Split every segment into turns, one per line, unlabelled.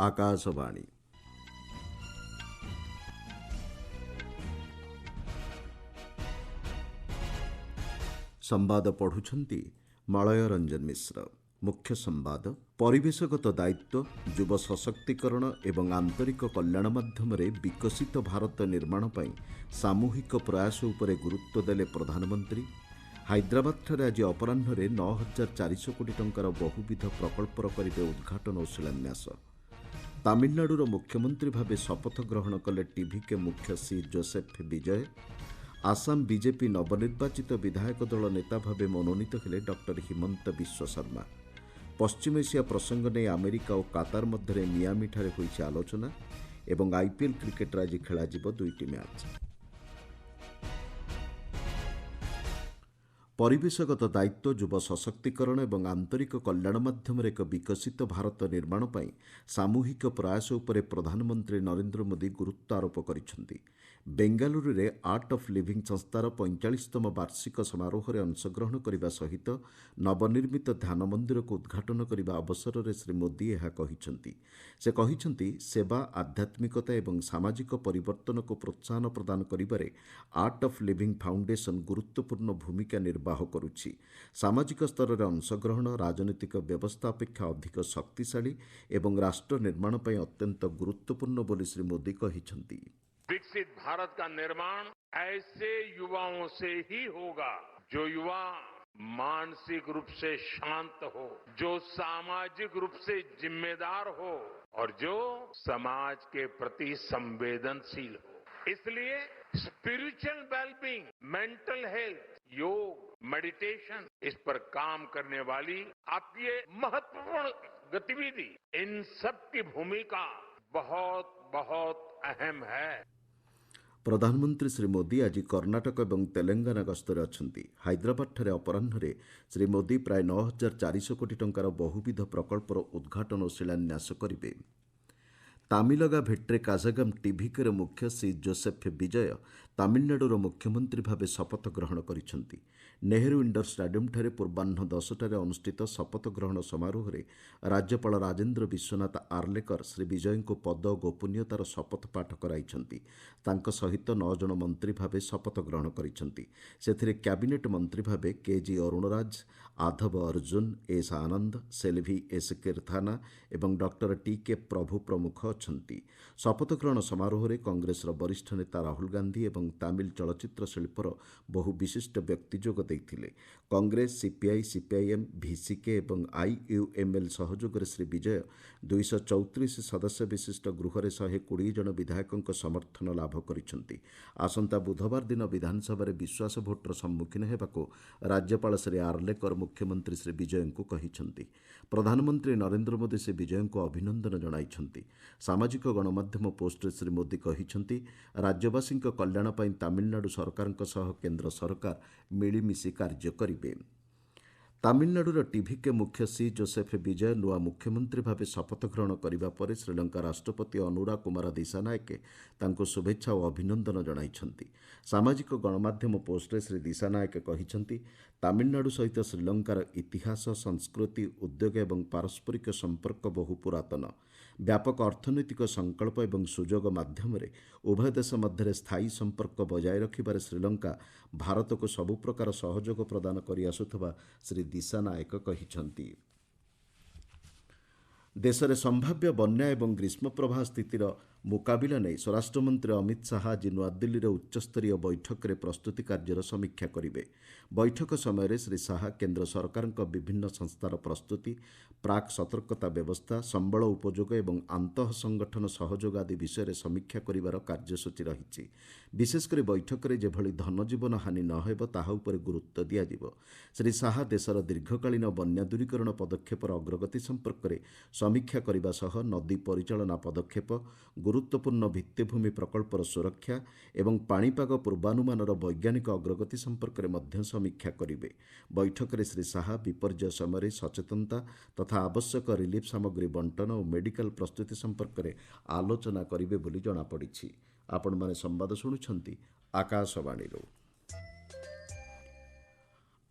आकाशवाणी संवाद पढ़ुछंती मलय रंजन मिश्र। मुख्य संवाद परिवेशगत दायित्व युव सशक्तिकरण एवं आंतरिक कल्याण माध्यम विकसित भारत निर्माण पई सामूहिक प्रयास उपरे गुरुत्व देले प्रधानमंत्री। हैदराबाद आज अपराह 9,400 कोटी टंकार बहुविध प्रकल्पर करिवे उद्घाटन और शिलान्यास। तमिलनाडुर मुख्यमंत्री भावे शपथ ग्रहण कले टीवीके मुख्य सी जोसेफ विजय। आसाम बीजेपी नवनिर्वाचित विधायक दल नेता भावे मनोनीत हेले डॉक्टर हिमंत बिश्व शर्मा। पश्चिम एशिया प्रसंग ने अमेरिका और कातार मध्य मियामीठारे होईछि आलोचना एवं आईपीएल क्रिकेट आज खेलाजिब 2टी मैच। परिवेशगत दायित्व युव सशक्तिकरण एवं आंतरिक कल्याण माध्यम एक विकसित भारत निर्माण पई सामूहिक प्रयास उपरे प्रधानमंत्री नरेंद्र मोदी गुरुत्व आरोप करिसेंति। बेंगालुरु रे आर्ट ऑफ लिविंग संस्थार 45तम वार्षिक समारोह में अंशग्रहण करने सहित नवनिर्मित ध्यान मंदिर को उद्घाटन करने अवसर में श्री मोदी यह कहिसेंति। से कहिसेंति सेवा आध्यात्मिकता एवं सामाजिक परिवर्तन को प्रोत्साहन प्रदान करिबारे आर्ट ऑफ लिविंग फाउंडेशन गुरुत्वपूर्ण भूमिका निर्वाह करुछि। सामाजिक स्तर में अंशग्रहण राजनीतिक व्यवस्था अपेक्षा अधिक शक्तिशाली एवं राष्ट्र निर्माण पई अत्यंत गुरुत्वपूर्ण बोली श्री मोदी कहिसेंति।
विकसित भारत का निर्माण ऐसे युवाओं से ही होगा जो युवा मानसिक रूप से शांत हो, जो सामाजिक रूप से जिम्मेदार हो और जो समाज के प्रति संवेदनशील हो। इसलिए स्पिरिचुअल वेलबींग, मेंटल हेल्थ, योग, मेडिटेशन, इस पर काम करने वाली आपकी ये महत्वपूर्ण गतिविधि, इन सब की भूमिका बहुत बहुत अहम है।
प्रधानमंत्री श्री मोदी आज कर्नाटक और तेलंगाना गस्तरे अछंती। हैदराबाद अपराह श्री मोदी प्राय 9,400 कोटी टंकार बहुविध प्रकल्पर उद्घाटन और शिलान्यास करिवे। तामिलगा भेट्रे काजागम टीवीके मुख्य सी जोसेफ विजय तमिलनाडुर मुख्यमंत्री भावे शपथ ग्रहण करिसेंति। नेहरू इंडोर स्टाडियम ठारे पूर्वाह्न 10टारे अनुष्ठित शपथ ग्रहण समारोह में राज्यपाल राजेन्द्र विश्वनाथ आर्लेकर श्री विजय को पद और गोपनीयतार शपथ पाठ कराइछंती। तांको सहित 9 जन मंत्री भावे शपथ ग्रहण करिसेंति। सेथिरे कैबिनेट मंत्री भावे केजी अरुणराज, आधव अर्जुन, एस आनंद, सेल्वी एस किर्थाना एवं डॉक्टर टीके प्रभु प्रमुख अछंती। शपथ ग्रहण समारोह में कांग्रेस वरिष्ठ नेता राहुल गांधी एवं तमिल चलचित्र शिल्पर बहु विशिष्ट व्यक्ति जोग देइथिले। कांग्रेस, सीपीआई, सीपीआईएम, भिसिके एवं आईयूएमएल सहयोगरे श्री विजय 234 सदस्य विशिष्ट गृहरे 120 जन विधायकों समर्थन लाभ करिसेंति। आसंता बुधवार दिन विधानसभा विश्वास भोटर सम्मुखीन हेबाकू राज्यपाल श्री आर्लेकर मुख्यमंत्री श्री विजय को कहिसेंति। प्रधानमंत्री नरेंद्र मोदी श्री विजय को अभिनंदन जणाइछंती। सामाजिक गणमाध्यम पोस्ट श्री मोदी कहिसेंति राज्यवासी कल्याण पई तमिलनाडु सरकार सह केंद्र सरकार मिलीमिशि कार्य करिवे। तमिलनाडुर टीवीके मुख्य सी जोसेफ विजय नुआ मुख्यमंत्री भावे शपथ ग्रहण करने पर श्रीलंका राष्ट्रपति अनुरा कुमार दिसानायके तांको शुभेच्छा और अभिनंदन जणाइछंती। सामाजिक गणमाध्यम पोस्ट श्री दिसानायके कहिसेंति तमिलनाडु सहित श्रीलंकार इतिहास, संस्कृति, उद्योग एवं पारस्परिक संपर्क बहु पुरातन। व्यापक अर्थनैतिक संकल्प एवं सुजोग माध्यम उभय देश मध्य स्थायी संपर्क बजाय रखिबारे श्रीलंका भारत को सबु प्रकार सहयोग प्रदान करि आसुथबा श्री दिसानायक कहिसेंति। देश में संभाव्य बन्या एवं ग्रीष्म प्रवाह स्थितिर मुकाबिला नहीं स्वराष्ट्रमंत्री अमित शाह आज नुआदिल्ली में उच्चस्तरीय बैठक में प्रस्तुति कार्यर समीक्षा करेंगे। बैठक समय श्री शाह केंद्र सरकार विभिन्न संस्थार प्रस्तुति, प्राक सतर्कता व्यवस्था, संबल उपयोग एवं आंतः संगठन सहयोग आदि विषय में समीक्षा करिवार कार्यसूची रही। विशेषकर बैठक में जेभली धनजीवन हानि न हेब ताहा उपरे गुरुत्व दियाजिब। श्री शाह देशर दीर्घकालीन बन्या दूरीकरण पदक्षेपर अग्रगति संपर्क में समीक्षा करने सह नदी परिचालना पदक्षेप, गुरुत्वपूर्ण भित्तिभूमि प्रकल्पर सुरक्षा एवं पाणीपाग पूर्वानुमानर वैज्ञानिक अग्रगति संपर्क में मध्य समीक्षा करेंगे। बैठक में श्री शाह विपर्यय समय सचेतनता तथा आवश्यक रिलीफ सामग्री बंटन और मेडिकल प्रस्तुति संपर्क में आलोचना करेंगे बोली जଣାपड़ी। आपण माने संवाद शुणुछंती आकाशवाणी।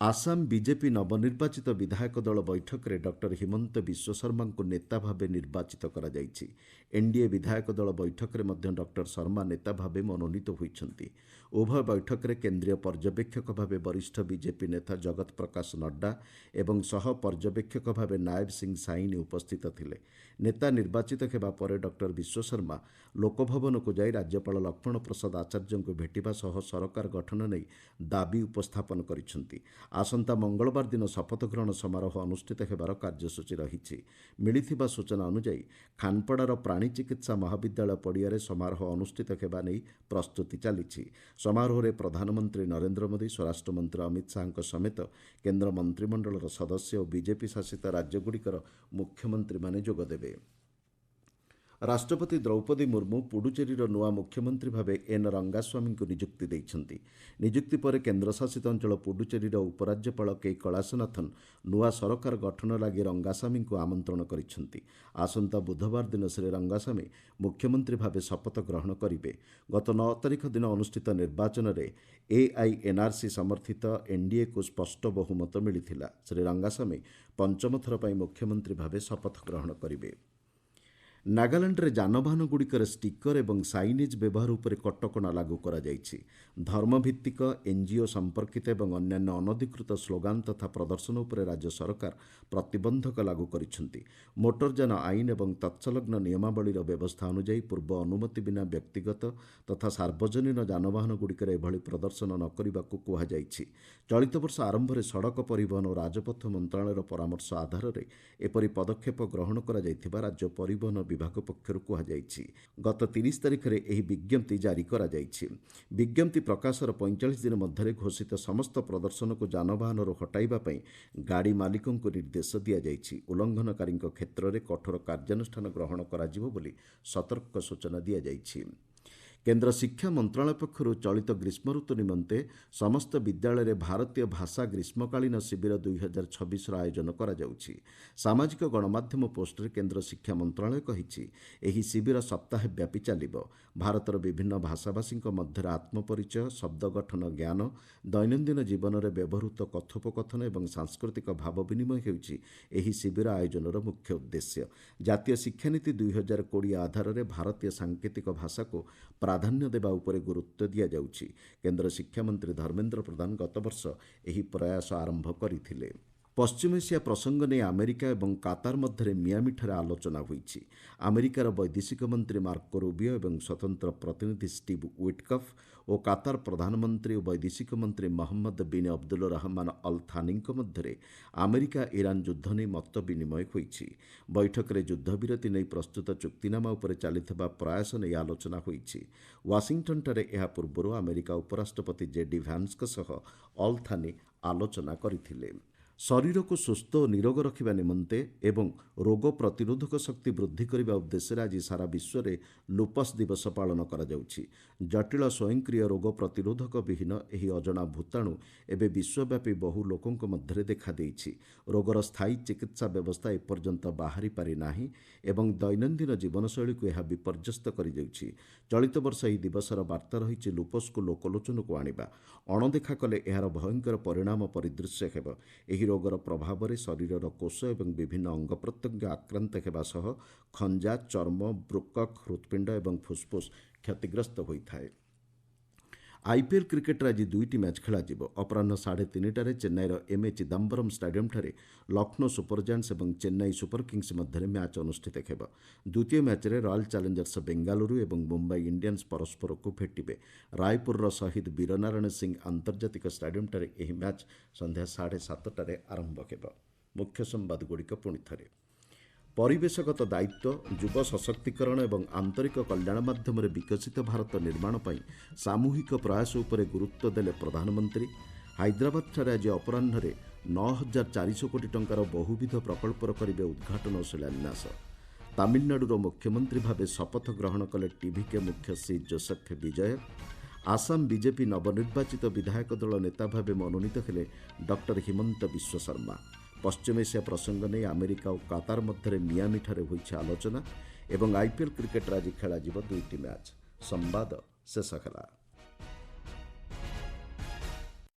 ଆସାମ ବିଜେପି ନବନିର୍ବାଚିତ ବିଧାୟକ ଦଳ ବୈଠକରେ ଡକ୍ଟର ହିମନ୍ତ ବିଶ୍ୱ ଶର୍ମାଙ୍କୁ ନେତା ଭାବେ ନିର୍ବାଚିତ କରାଯାଇଛି। ଏନ୍ଡିଏ ବିଧାୟକ ଦଳ ବୈଠକରେ ମଧ୍ୟ ଡକ୍ଟର ଶର୍ମା ନେତା ଭାବେ ମନୋନୀତ ହୋଇଛନ୍ତି। ଉଭୟ ବୈଠକରେ କେନ୍ଦ୍ରୀୟ ପର୍ଯ୍ୟବେକ୍ଷକ ଭାବେ ବରିଷ୍ଠ ବିଜେପି ନେତା ଜଗତ ପ୍ରକାଶ ନଡ୍ଡା ଏବଂ ସହ ପର୍ଯ୍ୟବେକ୍ଷକ ଭାବେ ନାୟବ ସିଂ ସାଇନି ଉପସ୍ଥିତ ଥିଲେ। ନେତା ନିର୍ବାଚିତ ହେବା ପରେ ଡକ୍ଟର ବିଶ୍ୱ ଶର୍ମା ଲୋକଭବନକୁ ଯାଇ ରାଜ୍ୟପାଳ ଲକ୍ଷ୍ମଣ ପ୍ରସାଦ ଆଚାର୍ଯ୍ୟଙ୍କୁ ଭେଟିବା ସହ ସରକାର ଗଠନ ନେଇ ଦାବି ଉପସ୍ଥାପନ କରିଛନ୍ତି। ଆସନ୍ତା ମଙ୍ଗଳବାର ଦିନ ଶପଥ ଗ୍ରହଣ ସମାରୋହ ଅନୁଷ୍ଠିତ ହେବାର କାର୍ଯ୍ୟସୂଚୀ ରହିଛି। ମିଳିଥିବା ସୂଚନା ଅନୁଯାୟୀ ଖାନପଡ଼ାର ପ୍ରାଣୀ ଚିକିତ୍ସା ମହାବିଦ୍ୟାଳୟ ପଡ଼ିଆରେ ସମାରୋହ ଅନୁଷ୍ଠିତ ହେବା ନେଇ ପ୍ରସ୍ତୁତି ଚାଲିଛି। ସମାରୋହରେ ପ୍ରଧାନମନ୍ତ୍ରୀ ନରେନ୍ଦ୍ର ମୋଦି, ସ୍ୱରାଷ୍ଟ୍ରମନ୍ତ୍ରୀ ଅମିତ ଶାହାଙ୍କ ସମେତ କେନ୍ଦ୍ର ମନ୍ତ୍ରିମଣ୍ଡଳର ସଦସ୍ୟ ଓ ବିଜେପି ଶାସିତ ରାଜ୍ୟଗୁଡ଼ିକର ମୁଖ୍ୟମନ୍ତ୍ରୀମାନେ ଯୋଗଦେବେ। ରାଷ୍ଟ୍ରପତି ଦ୍ରୌପଦୀ ମୁର୍ମୁ ପୁଡୁଚେରୀର ନୂଆ ମୁଖ୍ୟମନ୍ତ୍ରୀ ଭାବେ ଏନ୍ ରଙ୍ଗାସ୍ୱାମୀଙ୍କୁ ନିଯୁକ୍ତି ଦେଇଛନ୍ତି। ନିଯୁକ୍ତି ପରେ କେନ୍ଦ୍ରଶାସିତ ଅଞ୍ଚଳ ପୁଡୁଚେରୀର ଉପରାଜ୍ୟପାଳ କେ କୈଳାସନାଥନ ନୂଆ ସରକାର ଗଠନ ଲାଗି ରଙ୍ଗାସ୍ୱାମୀଙ୍କୁ ଆମନ୍ତ୍ରଣ କରିଛନ୍ତି। ଆସନ୍ତା ବୁଧବାର ଦିନ ଶ୍ରୀ ରଙ୍ଗାସ୍ୱାମୀ ମୁଖ୍ୟମନ୍ତ୍ରୀ ଭାବେ ଶପଥ ଗ୍ରହଣ କରିବେ। ଗତ 9 ତାରିଖ ଦିନ ଅନୁଷ୍ଠିତ ନିର୍ବାଚନରେ ଏଆଇଏନ୍ଆର୍ସି ସମର୍ଥିତ ଏନ୍ଡିଏକୁ ସ୍ପଷ୍ଟ ବହୁମତ ମିଳିଥିଲା। ଶ୍ରୀ ରଙ୍ଗାସ୍ୱାମୀ ପଞ୍ଚମ ଥର ପାଇଁ ମୁଖ୍ୟମନ୍ତ୍ରୀ ଭାବେ ଶପଥ ଗ୍ରହଣ କରିବେ। ନାଗାଲାଣ୍ଡରେ ଯାନବାହନଗୁଡ଼ିକରେ ଷ୍ଟିକର ଏବଂ ସାଇନେଜ୍ ବ୍ୟବହାର ଉପରେ କଟକଣା ଲାଗୁ କରାଯାଇଛି। ଧର୍ମଭିତ୍ତିକ ଏନ୍ଜିଓ ସମ୍ପର୍କିତ ଏବଂ ଅନ୍ୟାନ୍ୟ ଅନଧିକୃତ ସ୍ଲୋଗାନ ତଥା ପ୍ରଦର୍ଶନ ଉପରେ ରାଜ୍ୟ ସରକାର ପ୍ରତିବନ୍ଧକ ଲାଗୁ କରିଛନ୍ତି। ମୋଟରଯାନ ଆଇନ ଏବଂ ତତ୍ସଲଗ୍ନ ନିୟମାବଳୀର ବ୍ୟବସ୍ଥା ଅନୁଯାୟୀ ପୂର୍ବ ଅନୁମତି ବିନା ବ୍ୟକ୍ତିଗତ ତଥା ସାର୍ବଜନୀନ ଯାନବାହନଗୁଡ଼ିକରେ ଏଭଳି ପ୍ରଦର୍ଶନ ନ କରିବାକୁ କୁହାଯାଇଛି। ଚଳିତ ବର୍ଷ ଆରମ୍ଭରେ ସଡ଼କ ପରିବହନ ଓ ରାଜପଥ ମନ୍ତ୍ରଣାଳୟର ପରାମର୍ଶ ଆଧାରରେ ଏପରି ପଦକ୍ଷେପ ଗ୍ରହଣ କରାଯାଇଥିବା ରାଜ୍ୟ ପରିବହନ ବିଭାଗ ପକ୍ଷରୁ କୁହାଯାଇଛି। ଗତ 30 ତାରିଖରେ ଏହି ବିଜ୍ଞପ୍ତି ଜାରି କରାଯାଇଛି। ବିଜ୍ଞପ୍ତି ପ୍ରକାଶର 45 ଦିନ ମଧ୍ୟରେ ଘୋଷିତ ସମସ୍ତ ପ୍ରଦର୍ଶନକୁ ଯାନବାହନରୁ ହଟାଇବା ପାଇଁ ଗାଡ଼ି ମାଲିକଙ୍କୁ ନିର୍ଦ୍ଦେଶ ଦିଆଯାଇଛି। ଉଲ୍ଲଂଘନକାରୀଙ୍କ କ୍ଷେତ୍ରରେ କଠୋର କାର୍ଯ୍ୟାନୁଷ୍ଠାନ ଗ୍ରହଣ କରାଯିବ ବୋଲି ସତର୍କ ସୂଚନା ଦିଆଯାଇଛି। କେନ୍ଦ୍ର ଶିକ୍ଷା ମନ୍ତ୍ରଣାଳୟ ପକ୍ଷରୁ ଚଳିତ ଗ୍ରୀଷ୍ମଋତୁ ନିମନ୍ତେ ସମସ୍ତ ବିଦ୍ୟାଳୟରେ ଭାରତୀୟ ଭାଷା ଗ୍ରୀଷ୍ମକାଳୀନ ଶିବିର 2026ର ଆୟୋଜନ କରାଯାଉଛି। ସାମାଜିକ ଗଣମାଧ୍ୟମ ପୋଷ୍ଟରେ କେନ୍ଦ୍ର ଶିକ୍ଷା ମନ୍ତ୍ରଣାଳୟ କହିଛି, ଏହି ଶିବିର ସପ୍ତାହେ ବ୍ୟାପୀ ଚାଲିବ। ଭାରତର ବିଭିନ୍ନ ଭାଷାଭାଷୀଙ୍କ ମଧ୍ୟରେ ଆତ୍ମପରିଚୟ, ଶବ୍ଦ ଗଠନ ଜ୍ଞାନ, ଦୈନନ୍ଦିନ ଜୀବନରେ ବ୍ୟବହୃତ କଥୋପକଥନ ଏବଂ ସାଂସ୍କୃତିକ ଭାବ ବିନିମୟ ହେଉଛି ଏହି ଶିବିର ଆୟୋଜନର ମୁଖ୍ୟ ଉଦ୍ଦେଶ୍ୟ। ଜାତୀୟ ଶିକ୍ଷାନୀତି 2020 ଆଧାରରେ ଭାରତୀୟ ସାଙ୍କେତିକ ଭାଷାକୁ ପ୍ରାଧାନ୍ୟ ଦେବା ଉପରେ ଗୁରୁତ୍ୱ ଦିଆଯାଉଛି। କେନ୍ଦ୍ର ଶିକ୍ଷାମନ୍ତ୍ରୀ ଧର୍ମେନ୍ଦ୍ର ପ୍ରଧାନ ଗତବର୍ଷ ଏହି ପ୍ରୟାସ ଆରମ୍ଭ କରିଥିଲେ। ପଶ୍ଚିମ ଏସିଆ ପ୍ରସଙ୍ଗ ନେଇ ଆମେରିକା ଏବଂ କାତାର ମଧ୍ୟରେ ମିଆମିଠାରେ ଆଲୋଚନା ହୋଇଛି। ଆମେରିକାର ବୈଦେଶିକ ମନ୍ତ୍ରୀ ମାର୍କୋ ରୁବିଓ ଏବଂ ସ୍ୱତନ୍ତ୍ର ପ୍ରତିନିଧି ଷ୍ଟିଭ୍ ୱିଟ୍କଫ୍ ଓ କାତାର ପ୍ରଧାନମନ୍ତ୍ରୀ ଓ ବୈଦେଶିକ ମନ୍ତ୍ରୀ Mohammed bin Abdul Rahman Al ଥାନିଙ୍କ ମଧ୍ୟରେ ଆମେରିକା ଇରାନ ଯୁଦ୍ଧ ନେଇ ମତ ବିନିମୟ ହୋଇଛି। ବୈଠକରେ ଯୁଦ୍ଧବିରତି ନେଇ ପ୍ରସ୍ତୁତ ଚୁକ୍ତିନାମା ଉପରେ ଚାଲିଥିବା ପ୍ରୟାସ ନେଇ ଆଲୋଚନା ହୋଇଛି। ୱାଶିଂଟନ୍ଠାରେ ଏହା ପୂର୍ବରୁ ଆମେରିକା ଉପରାଷ୍ଟ୍ରପତି ଜେଡି ଭ୍ୟାନ୍ସଙ୍କ ସହ ଅଲ୍ ଥାନି ଆଲୋଚନା କରିଥିଲେ। ଶରୀରକୁ ସୁସ୍ଥ ଓ ନିରୋଗ ରଖିବା ନିମନ୍ତେ ଏବଂ ରୋଗ ପ୍ରତିରୋଧକ ଶକ୍ତି ବୃଦ୍ଧି କରିବା ଉଦ୍ଦେଶ୍ୟରେ ଆଜି ସାରା ବିଶ୍ୱରେ ଲୁପସ୍ ଦିବସ ପାଳନ କରାଯାଉଛି। ଜଟିଳ ସ୍ୱୟଂକ୍ରିୟ ରୋଗ ପ୍ରତିରୋଧକ ବିହୀନ ଏହି ଅଜଣା ଭୂତାଣୁ ଏବେ ବିଶ୍ୱବ୍ୟାପୀ ବହୁ ଲୋକଙ୍କ ମଧ୍ୟରେ ଦେଖାଦେଇଛି। ରୋଗର ସ୍ଥାୟୀ ଚିକିତ୍ସା ବ୍ୟବସ୍ଥା ଏପର୍ଯ୍ୟନ୍ତ ବାହାରି ପାରିନାହିଁ ଏବଂ ଦୈନନ୍ଦିନ ଜୀବନଶୈଳୀକୁ ଏହା ବିପର୍ଯ୍ୟସ୍ତ କରିଦେଉଛି। ଚଳିତ ବର୍ଷ ଏହି ଦିବସର ବାର୍ତ୍ତା ରହିଛି ଲୁପସ୍କୁ ଲୋକଲୋଚନକୁ ଆଣିବା। ଅଣଦେଖା କଲେ ଏହାର ଭୟଙ୍କର ପରିଣାମ ପରିଦୃଶ୍ୟ ହେବ। ଏହି ରୋଗର ପ୍ରଭାବରେ ଶରୀରର କୋଷ ଏବଂ ବିଭିନ୍ନ ଅଙ୍ଗ ପ୍ରତ୍ୟଙ୍ଗ ଆକ୍ରାନ୍ତ ହେବା ସହ ଖଞ୍ଜା, ଚର୍ମ, ବୃକକ୍, ହୃତ୍ପିଣ୍ଡ ଏବଂ ଫୁସ୍ଫୁସ୍ କ୍ଷତିଗ୍ରସ୍ତ ହୋଇଥାଏ। ଆଇପିଏଲ୍ କ୍ରିକେଟରେ ଆଜି 2ଟି ମ୍ୟାଚ୍ ଖେଳାଯିବ। ଅପରାହ୍ନ 3:30ଟାରେ ଚେନ୍ନାଇର ଏମ୍ଏ ଚିଦାମ୍ବରମ୍ ଷ୍ଟାଡିୟମ୍ଠାରେ ଲକ୍ଷ୍ନୌ ସୁପର ଜାୟାଣ୍ଟସ୍ ଏବଂ ଚେନ୍ନାଇ ସୁପର କିଙ୍ଗସ୍ ମଧ୍ୟରେ ମ୍ୟାଚ୍ ଅନୁଷ୍ଠିତ ହେବ। ଦ୍ୱିତୀୟ ମ୍ୟାଚ୍ରେ ରୟାଲ୍ ଚ୍ୟାଲେଞ୍ଜର୍ସ ବେଙ୍ଗାଲୁରୁ ଏବଂ ମୁମ୍ବାଇ ଇଣ୍ଡିଆନ୍ସ ପରସ୍ପରକୁ ଭେଟିବେ। ରାୟପୁରର ଶହୀଦ ବୀରନାରାୟଣ ସିଂହ ଆନ୍ତର୍ଜାତିକ ଷ୍ଟାଡିୟମ୍ଠାରେ ଏହି ମ୍ୟାଚ୍ ସନ୍ଧ୍ୟା 7:30ଟାରେ ଆରମ୍ଭ ହେବ। ମୁଖ୍ୟ ସମ୍ବାଦଗୁଡ଼ିକ ପୁଣିଥରେ। ପରିବେଶଗତ ଦାୟିତ୍ୱ, ଯୁବ ସଶକ୍ତିକରଣ ଏବଂ ଆନ୍ତରିକ କଲ୍ୟାଣ ମାଧ୍ୟମରେ ବିକଶିତ ଭାରତ ନିର୍ମାଣ ପାଇଁ ସାମୂହିକ ପ୍ରୟାସ ଉପରେ ଗୁରୁତ୍ୱ ଦେଲେ ପ୍ରଧାନମନ୍ତ୍ରୀ। ହାଇଦ୍ରାବାଦଠାରେ ଆଜି ଅପରାହ୍ନରେ 9,400 କୋଟି ଟଙ୍କାର ବହୁବିଧ ପ୍ରକଳ୍ପର କରିବେ ଉଦ୍ଘାଟନ ଓ ଶିଳାନ୍ୟାସ। ତାମିଲନାଡୁର ମୁଖ୍ୟମନ୍ତ୍ରୀ ଭାବେ ଶପଥ ଗ୍ରହଣ କଲେ ଟିଭିକେ ମୁଖ୍ୟ ସି ଜୋସେଫ୍ ବିଜୟ। ଆସାମ ବିଜେପି ନବନିର୍ବାଚିତ ବିଧାୟକ ଦଳ ନେତା ଭାବେ ମନୋନୀତ ହେଲେ ଡକ୍ଟର ହିମନ୍ତ ବିଶ୍ୱ ଶର୍ମା। ପଶ୍ଚିମ ଏସିଆ ପ୍ରସଙ୍ଗ ନେଇ ଆମେରିକା ଓ କାତାର ମଧ୍ୟରେ ମିଆମିଠାରେ ହୋଇଛି ଆଲୋଚନା ଏବଂ ଆଇପିଏଲ୍ କ୍ରିକେଟରେ ଆଜି ଖେଳାଯିବ 2ଟି ମ୍ୟାଚ୍। ସମ୍ବାଦ ଶେଷ ହେଲା।